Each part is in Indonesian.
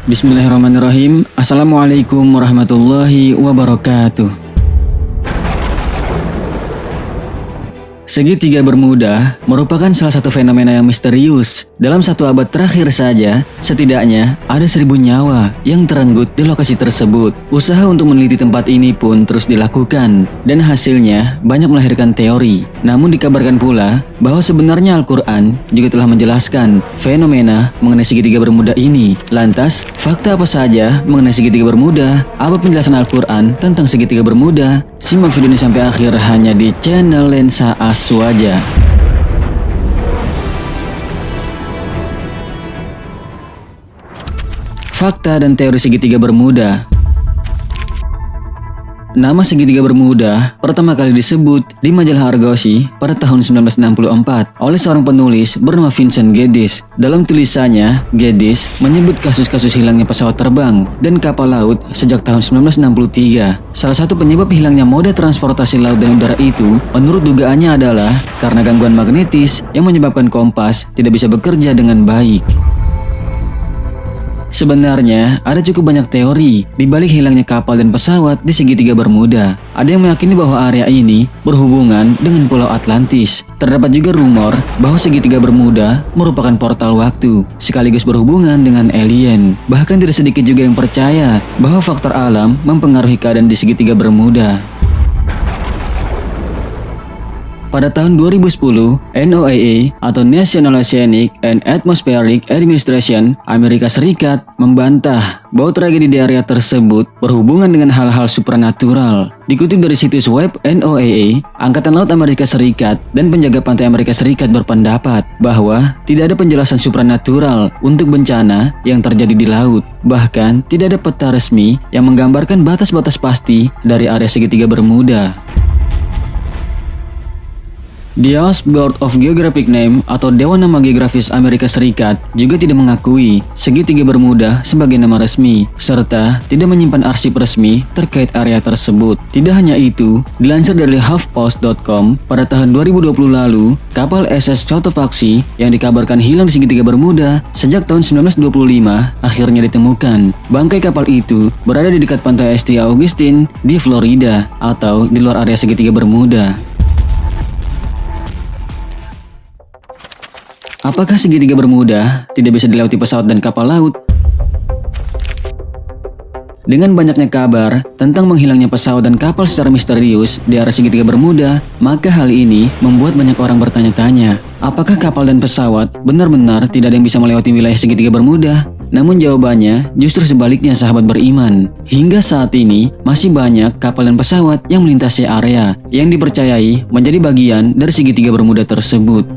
Bismillahirrahmanirrahim. Assalamualaikum warahmatullahi wabarakatuh. Segitiga Bermuda merupakan salah satu fenomena yang misterius. Dalam satu abad terakhir saja, setidaknya ada 1000 nyawa yang terenggut di lokasi tersebut. Usaha untuk meneliti tempat ini pun terus dilakukan, dan hasilnya banyak melahirkan teori. Namun dikabarkan pula bahwa sebenarnya Al-Quran juga telah menjelaskan fenomena mengenai segitiga Bermuda ini. Lantas, fakta apa saja mengenai segitiga Bermuda? Apa penjelasan Al-Quran tentang segitiga Bermuda? Simak video ini sampai akhir hanya di channel Lensa Aswaja. Fakta dan teori segitiga Bermuda. Nama segitiga Bermuda pertama kali disebut di majalah Argosy pada tahun 1964 oleh seorang penulis bernama Vincent Geddes. Dalam tulisannya, Geddes menyebut kasus-kasus hilangnya pesawat terbang dan kapal laut sejak tahun 1963. Salah satu penyebab hilangnya moda transportasi laut dan udara itu, menurut dugaannya adalah karena gangguan magnetis yang menyebabkan kompas tidak bisa bekerja dengan baik. Sebenarnya, ada cukup banyak teori di balik hilangnya kapal dan pesawat di segitiga Bermuda. Ada yang meyakini bahwa area ini berhubungan dengan Pulau Atlantis. Terdapat juga rumor bahwa segitiga Bermuda merupakan portal waktu, sekaligus berhubungan dengan alien. Bahkan tidak sedikit juga yang percaya bahwa faktor alam mempengaruhi keadaan di segitiga Bermuda. Pada tahun 2010, NOAA atau National Oceanic and Atmospheric Administration Amerika Serikat membantah bahwa tragedi di area tersebut berhubungan dengan hal-hal supranatural. Dikutip dari situs web NOAA, Angkatan Laut Amerika Serikat dan penjaga pantai Amerika Serikat berpendapat bahwa tidak ada penjelasan supranatural untuk bencana yang terjadi di laut. Bahkan, tidak ada peta resmi yang menggambarkan batas-batas pasti dari area segitiga Bermuda. The House Board of Geographic Name atau Dewan Nama Geografis Amerika Serikat juga tidak mengakui segitiga Bermuda sebagai nama resmi, serta tidak menyimpan arsip resmi terkait area tersebut. Tidak hanya itu, dilansir dari HuffPost.com, pada tahun 2020 lalu, kapal SS Cotopaxi yang dikabarkan hilang di segitiga Bermuda sejak tahun 1925 akhirnya ditemukan. Bangkai kapal itu berada di dekat pantai St. Augustine di Florida atau di luar area segitiga Bermuda. Apakah segitiga Bermuda tidak bisa dilewati pesawat dan kapal laut? Dengan banyaknya kabar tentang menghilangnya pesawat dan kapal secara misterius di area segitiga Bermuda, maka hal ini membuat banyak orang bertanya-tanya, apakah kapal dan pesawat benar-benar tidak ada yang bisa melewati wilayah segitiga Bermuda? Namun jawabannya justru sebaliknya, sahabat beriman. Hingga saat ini masih banyak kapal dan pesawat yang melintasi area yang dipercayai menjadi bagian dari segitiga Bermuda tersebut.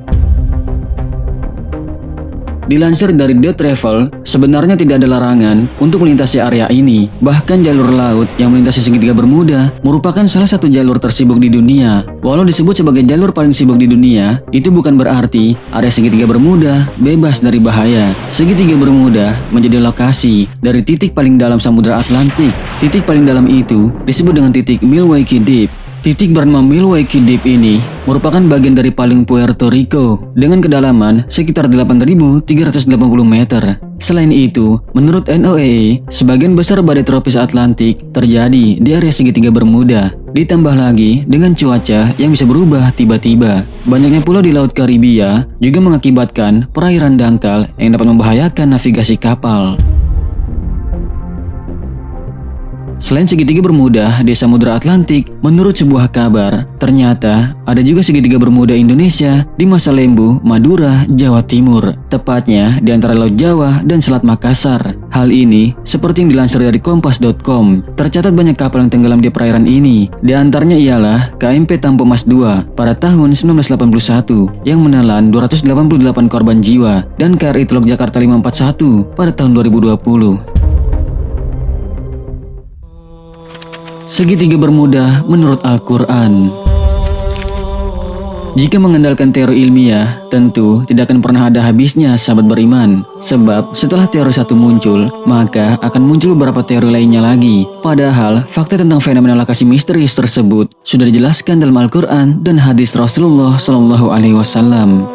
Dilansir dari The Travel, sebenarnya tidak ada larangan untuk melintasi area ini. Bahkan jalur laut yang melintasi segitiga Bermuda merupakan salah satu jalur tersibuk di dunia. Walau disebut sebagai jalur paling sibuk di dunia, itu bukan berarti area segitiga Bermuda bebas dari bahaya. Segitiga Bermuda menjadi lokasi dari titik paling dalam Samudra Atlantik. Titik paling dalam itu disebut dengan titik Milwaukee Deep. Titik bernama Milwaukee Deep ini merupakan bagian dari paling Puerto Rico dengan kedalaman sekitar 8.380 meter. Selain itu, menurut NOAA, sebagian besar badai tropis Atlantik terjadi di area segitiga Bermuda. Ditambah lagi dengan cuaca yang bisa berubah tiba-tiba. Banyaknya pulau di Laut Karibia juga mengakibatkan perairan dangkal yang dapat membahayakan navigasi kapal. Selain segitiga Bermuda di Samudra Atlantik, menurut sebuah kabar, ternyata ada juga segitiga Bermuda Indonesia di Masa Lembu, Madura, Jawa Timur, tepatnya di antara Laut Jawa dan Selat Makassar. Hal ini, seperti yang dilansir dari Kompas.com, tercatat banyak kapal yang tenggelam di perairan ini. Di antaranya ialah KMP Tampo Mas II pada tahun 1981 yang menelan 288 korban jiwa dan KRI Teluk Jakarta 541 pada tahun 2020. Segitiga Bermuda menurut Al-Quran. Jika mengandalkan teori ilmiah, tentu tidak akan pernah ada habisnya, sahabat beriman. Sebab setelah teori satu muncul, maka akan muncul beberapa teori lainnya lagi. Padahal, fakta tentang fenomena lokasi misterius tersebut sudah dijelaskan dalam Al-Quran dan hadis Rasulullah SAW.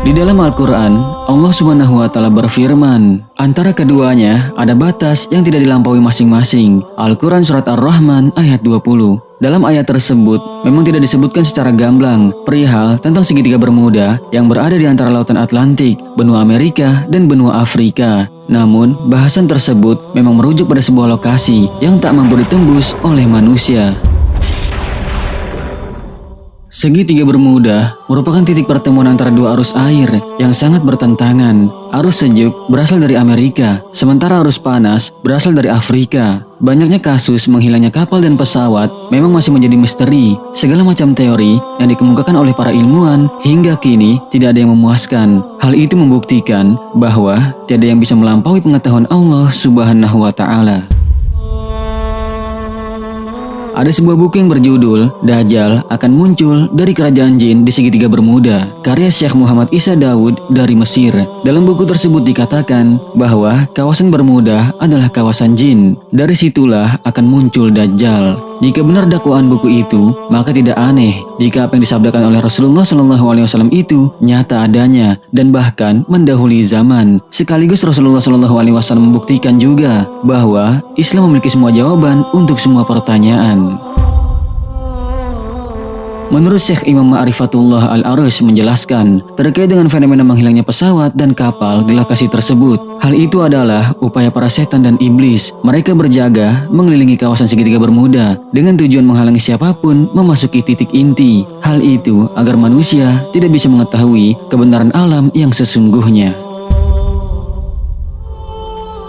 Di dalam Al-Quran, Allah Subhanahu wa Ta'ala berfirman, antara keduanya ada batas yang tidak dilampaui masing-masing. Al-Quran Surat Ar-Rahman ayat 20. Dalam ayat tersebut, memang tidak disebutkan secara gamblang perihal tentang segitiga bermuda yang berada di antara lautan Atlantik, benua Amerika, dan benua Afrika. Namun, bahasan tersebut memang merujuk pada sebuah lokasi yang tak mampu ditembus oleh manusia. Segitiga bermuda merupakan titik pertemuan antara dua arus air yang sangat bertentangan. Arus sejuk berasal dari Amerika, sementara arus panas berasal dari Afrika. Banyaknya kasus menghilangnya kapal dan pesawat memang masih menjadi misteri. Segala macam teori yang dikemukakan oleh para ilmuwan hingga kini tidak ada yang memuaskan. Hal itu membuktikan bahwa tiada yang bisa melampaui pengetahuan Allah Subhanahu wa Ta'ala. Ada sebuah buku yang berjudul Dajjal akan muncul dari kerajaan jin di segitiga bermuda, karya Syekh Muhammad Isa Daud dari Mesir. Dalam buku tersebut dikatakan bahwa kawasan Bermuda adalah kawasan jin. Dari situlah akan muncul Dajjal. Jika benar dakwaan buku itu, maka tidak aneh jika apa yang disabdakan oleh Rasulullah SAW itu nyata adanya dan bahkan mendahului zaman. Sekaligus Rasulullah SAW membuktikan juga bahwa Islam memiliki semua jawaban untuk semua pertanyaan. Menurut Syekh Imam Ma'rifatullah Al-Arus menjelaskan terkait dengan fenomena menghilangnya pesawat dan kapal di lokasi tersebut. Hal itu adalah upaya para setan dan iblis. Mereka berjaga mengelilingi kawasan segitiga bermuda dengan tujuan menghalangi siapapun memasuki titik inti. Hal itu agar manusia tidak bisa mengetahui kebenaran alam yang sesungguhnya.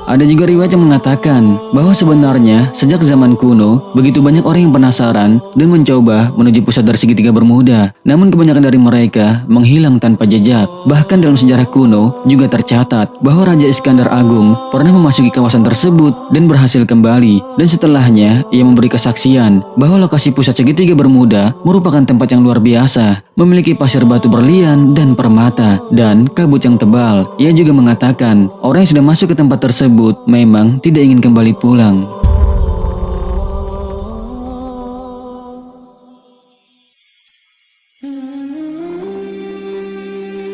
Ada juga riwayat yang mengatakan bahwa sebenarnya sejak zaman kuno begitu banyak orang yang penasaran dan mencoba menuju pusat dari segitiga bermuda. Namun kebanyakan dari mereka menghilang tanpa jejak. Bahkan dalam sejarah kuno juga tercatat bahwa Raja Iskandar Agung pernah memasuki kawasan tersebut dan berhasil kembali. Dan setelahnya ia memberi kesaksian bahwa lokasi pusat segitiga bermuda merupakan tempat yang luar biasa, memiliki pasir batu berlian dan permata dan kabut yang tebal. Ia juga mengatakan orang yang sudah masuk ke tempat tersebut memang tidak ingin kembali pulang.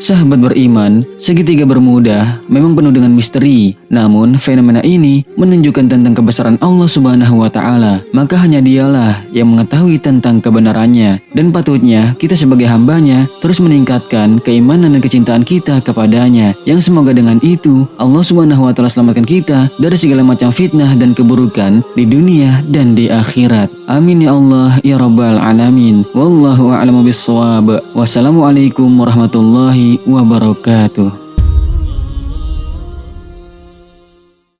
Sahabat beriman, segitiga bermuda memang penuh dengan misteri. Namun, fenomena ini menunjukkan tentang kebesaran Allah Subhanahu wa Ta'ala. Maka hanya Dialah yang mengetahui tentang kebenarannya. Dan patutnya kita sebagai hambanya terus meningkatkan keimanan dan kecintaan kita kepadanya. Yang semoga dengan itu Allah Subhanahu wa Ta'ala selamatkan kita dari segala macam fitnah dan keburukan di dunia dan di akhirat. Amin ya Allah ya Rabbal Alamin. Wallahu a'lamu bissawab. Wassalamualaikum warahmatullahi wabarakatuh.